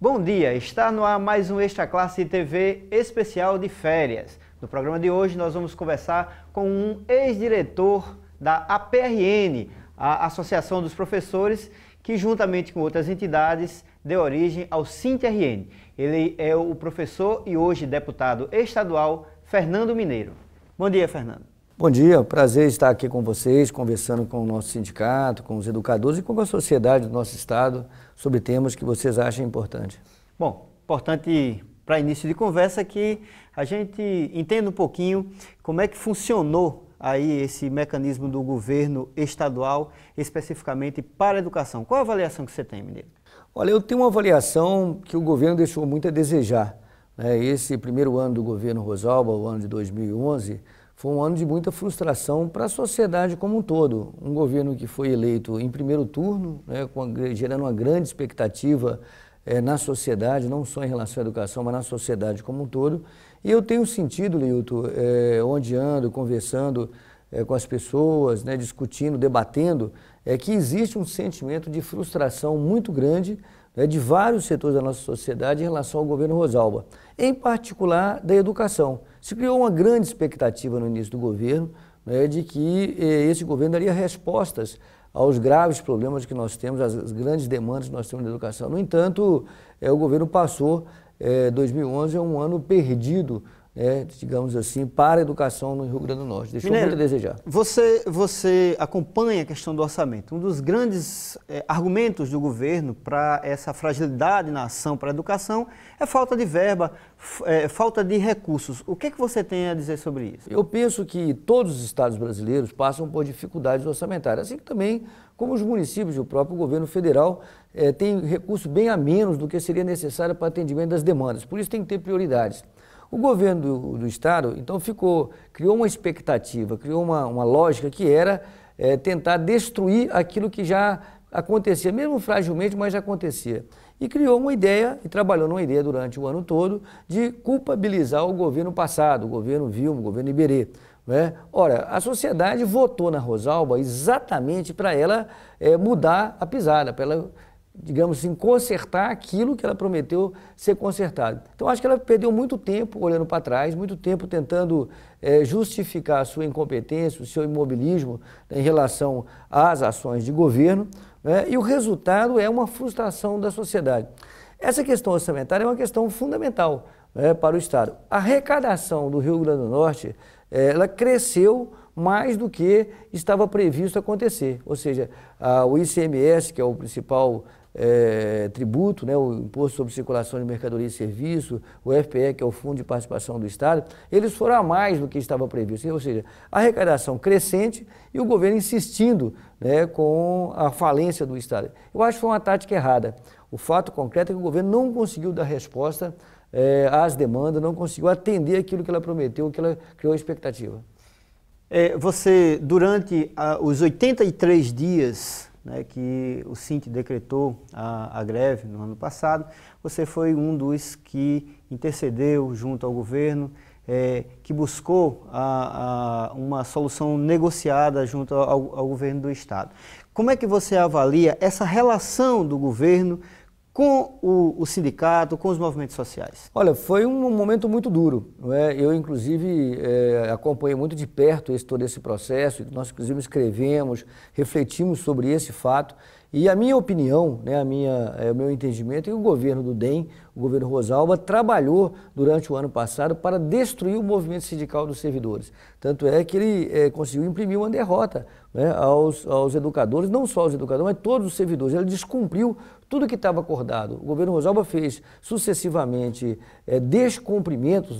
Bom dia, está no ar mais um Extra Classe TV especial de férias. No programa de hoje nós vamos conversar com um ex-diretor da APRN, a Associação dos Professores, que juntamente com outras entidades deu origem ao SINT-RN. Ele é o professor e hoje deputado estadual Fernando Mineiro. Bom dia, Fernando. Bom dia, prazer estar aqui com vocês, conversando com o nosso sindicato, com os educadores e com a sociedade do nosso estado sobre temas que vocês acham importantes. Bom, importante para início de conversa que a gente entenda um pouquinho como é que funcionou aí esse mecanismo do governo estadual, especificamente para a educação. Qual a avaliação que você tem, Mineiro? Olha, eu tenho uma avaliação que o governo deixou muito a desejar. Esse primeiro ano do governo Rosalba, o ano de 2011, foi um ano de muita frustração para a sociedade como um todo. Um governo que foi eleito em primeiro turno, gerando uma grande expectativa na sociedade, não só em relação à educação, mas na sociedade como um todo. E eu tenho sentido, Leilton, onde ando, conversando com as pessoas, discutindo, debatendo, que existe um sentimento de frustração muito grande de vários setores da nossa sociedade em relação ao governo Rosalba, em particular da educação. Se criou uma grande expectativa no início do governo de que esse governo daria respostas aos graves problemas que nós temos, às grandes demandas que nós temos na educação. No entanto, o governo passou, 2011 é um ano perdido, digamos assim, para a educação no Rio Grande do Norte. Deixou Mineiro, muito a desejar. Você acompanha a questão do orçamento. Um dos grandes argumentos do governo para essa fragilidade na ação para a educação é falta de verba, falta de recursos. O que você tem a dizer sobre isso? Eu penso que todos os estados brasileiros passam por dificuldades orçamentárias, assim que também como os municípios e o próprio governo federal têm recursos bem a menos do que seria necessário para atendimento das demandas. Por isso tem que ter prioridades. O governo do estado, então, criou uma expectativa, criou uma lógica que era tentar destruir aquilo que já acontecia, mesmo fragilmente, mas já acontecia. E criou uma ideia, e trabalhou numa ideia durante o ano todo, de culpabilizar o governo passado, o governo Vilma, o governo Iberê. Ora, a sociedade votou na Rosalba exatamente para ela mudar a pisada, para ela, digamos assim, consertar aquilo que ela prometeu ser consertado. Então, acho que ela perdeu muito tempo olhando para trás, muito tempo tentando justificar a sua incompetência, o seu imobilismo em relação às ações de governo, e o resultado é uma frustração da sociedade. Essa questão orçamentária é uma questão fundamental para o Estado. A arrecadação do Rio Grande do Norte, ela cresceu mais do que estava previsto acontecer, ou seja, o ICMS, que é o principal tributo, o Imposto sobre Circulação de Mercadoria e Serviço, o FPE, que é o Fundo de Participação do Estado, eles foram a mais do que estava previsto, ou seja, a arrecadação crescente e o governo insistindo com a falência do Estado. Eu acho que foi uma tática errada. O fato concreto é que o governo não conseguiu dar resposta às demandas, não conseguiu atender aquilo que ela prometeu, que ela criou expectativa. Você, durante os 83 dias que o SINT decretou a greve no ano passado, você foi um dos que intercedeu junto ao governo, que buscou uma solução negociada junto ao governo do Estado. Como é que você avalia essa relação do governo com o sindicato, com os movimentos sociais? Olha, foi um momento muito duro. Eu, inclusive, acompanhei muito de perto todo esse processo. Nós, inclusive, escrevemos, refletimos sobre esse fato. E a minha opinião, o meu entendimento é que o governo do DEM, o governo Rosalba, trabalhou durante o ano passado para destruir o movimento sindical dos servidores. Tanto é que ele conseguiu imprimir uma derrota aos educadores, não só aos educadores, mas todos os servidores. Ele descumpriu tudo que estava acordado. O governo Rosalba fez sucessivamente descumprimentos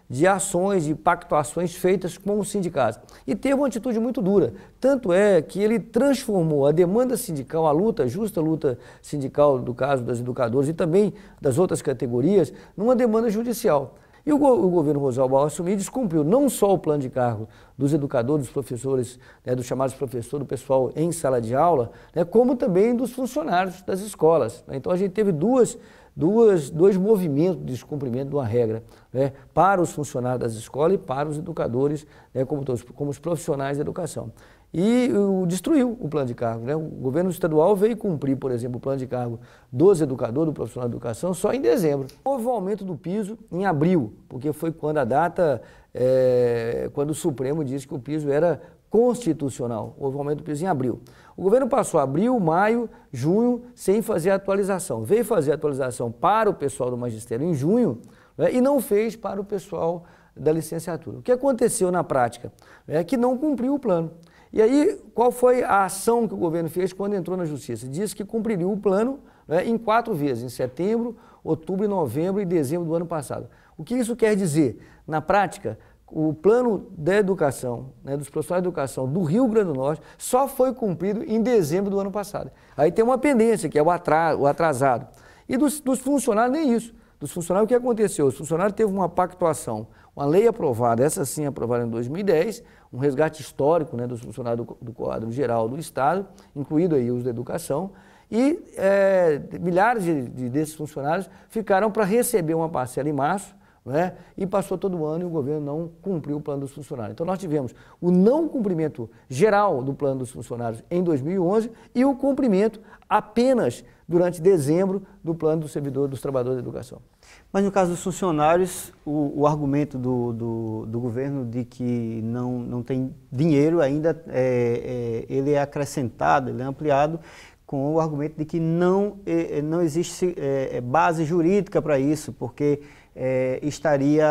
de ações, de pactuações feitas com os sindicatos. E teve uma atitude muito dura. Tanto é que ele transformou a demanda sindical, a luta, justa luta sindical, do caso dos educadores e também das outras categorias, numa demanda judicial. E o governo Rosalba, ao assumir, descumpriu não só o plano de cargo dos educadores, dos professores, dos chamados professores, do pessoal em sala de aula, como também dos funcionários das escolas. Então a gente teve dois movimentos de descumprimento de uma regra, para os funcionários das escolas e para os educadores, como os profissionais da educação. e destruiu o plano de cargo, né? O governo estadual veio cumprir, por exemplo, o plano de cargo dos educadores, do profissional de educação, só em dezembro. Houve um aumento do piso em abril, porque foi quando a data, quando o Supremo disse que o piso era constitucional. Houve um aumento do piso em abril. O governo passou abril, maio, junho, sem fazer a atualização. Veio fazer a atualização para o pessoal do magistério em junho, né, e não fez para o pessoal da licenciatura. O que aconteceu na prática? É que não cumpriu o plano. E aí, qual foi a ação que o governo fez quando entrou na Justiça? Disse que cumpriria o plano, né, em 4 vezes, em setembro, outubro, novembro e dezembro do ano passado. O que isso quer dizer? Na prática, o plano da educação, né, dos profissionais de educação do Rio Grande do Norte só foi cumprido em dezembro do ano passado. Aí tem uma pendência, que é o atrasado. E dos funcionários, nem isso. Dos funcionários, o que aconteceu? Os funcionários teve uma pactuação, uma lei aprovada, essa sim aprovada em 2010, um resgate histórico, né, dos funcionários do quadro geral do Estado, incluído aí os da educação, e milhares desses funcionários ficaram para receber uma parcela em março, né, e passou todo ano e o governo não cumpriu o plano dos funcionários. Então nós tivemos o não cumprimento geral do plano dos funcionários em 2011 e o cumprimento apenas durante dezembro do plano do servidor dos trabalhadores da educação. Mas no caso dos funcionários, o argumento do governo de que não tem dinheiro ainda, ele é acrescentado, ele é ampliado com o argumento de que não existe base jurídica para isso, porque estaria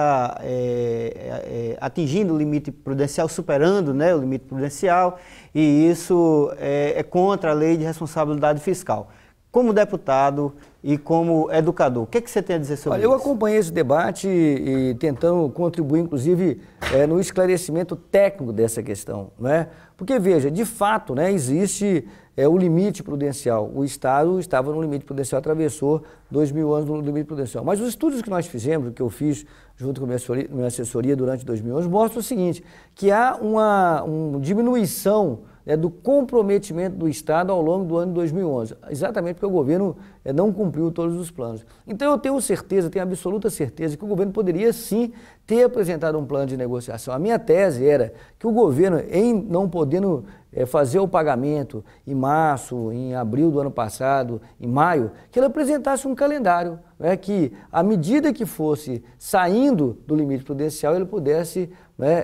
atingindo o limite prudencial, superando, né, o limite prudencial, e isso é contra a lei de responsabilidade fiscal. Como deputado e como educador, o que você tem a dizer sobre isso? Eu acompanhei esse debate e tentando contribuir, inclusive, no esclarecimento técnico dessa questão, não é? Porque, veja, de fato, né, existe o limite prudencial. O Estado estava no limite prudencial, atravessou 2000 anos no limite prudencial. Mas os estudos que nós fizemos, que eu fiz junto com a minha assessoria durante 2011, mostram o seguinte, que há uma diminuição, né, do comprometimento do Estado ao longo do ano de 2011, exatamente porque o governo não cumpriu todos os planos. Então eu tenho certeza, tenho absoluta certeza que o governo poderia sim ter apresentado um plano de negociação. A minha tese era que o governo, em não podendo fazer o pagamento em março, em abril do ano passado, em maio, que ele apresentasse um calendário, né, que à medida que fosse saindo do limite prudencial, ele pudesse, né,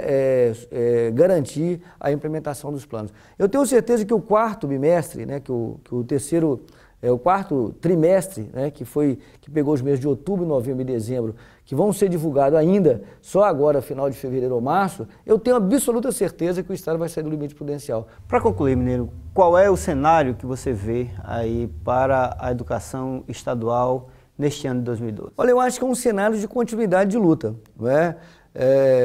garantir a implementação dos planos. Eu tenho certeza que o quarto bimestre, né, que o quarto trimestre, né, que pegou os meses de outubro, novembro e dezembro, que vão ser divulgados ainda só agora, final de fevereiro ou março, eu tenho absoluta certeza que o Estado vai sair do limite prudencial. Para concluir, Mineiro, qual é o cenário que você vê aí para a educação estadual neste ano de 2012? Olha, eu acho que é um cenário de continuidade de luta, não é?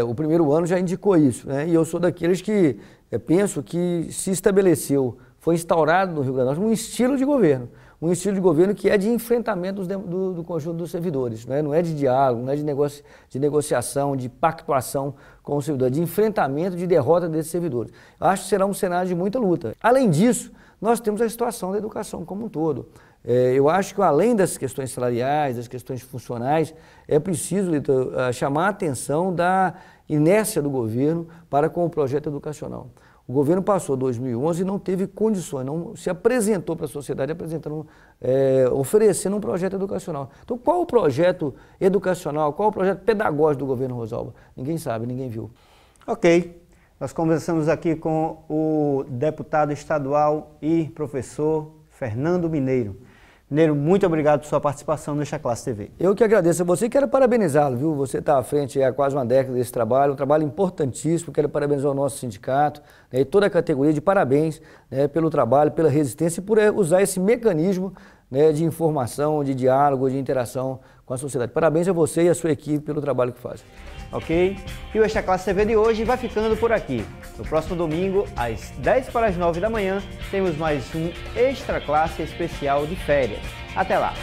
O primeiro ano já indicou isso, né? E eu sou daqueles que penso que se estabeleceu, foi instaurado no Rio Grande do Norte um estilo de governo que é de enfrentamento do conjunto dos servidores, né? Não é de diálogo, não é de negociação, de pactuação com os servidores, de enfrentamento, de derrota desses servidores. Eu acho que será um cenário de muita luta. Além disso, nós temos a situação da educação como um todo. Eu acho que além das questões salariais, das questões funcionais, é preciso, Litor, chamar a atenção da inércia do governo para com o projeto educacional. O governo passou 2011 e não teve condições, não se apresentou para a sociedade oferecendo um projeto educacional. Então, qual o projeto educacional, qual o projeto pedagógico do governo Rosalba? Ninguém sabe, ninguém viu. Ok. Nós conversamos aqui com o deputado estadual e professor Fernando Mineiro. Mineiro, muito obrigado por sua participação no Extra Classe TV. Eu que agradeço a você e quero parabenizá-lo, viu? Você está à frente há quase uma década desse trabalho, um trabalho importantíssimo. Quero parabenizar o nosso sindicato, né, e toda a categoria de parabéns, né, pelo trabalho, pela resistência e por usar esse mecanismo, né, de informação, de diálogo, de interação com a sociedade. Parabéns a você e a sua equipe pelo trabalho que fazem. Ok? E o Extra Classe TV de hoje vai ficando por aqui. No próximo domingo, às 10 para as 9 da manhã, temos mais um Extra Classe especial de férias. Até lá!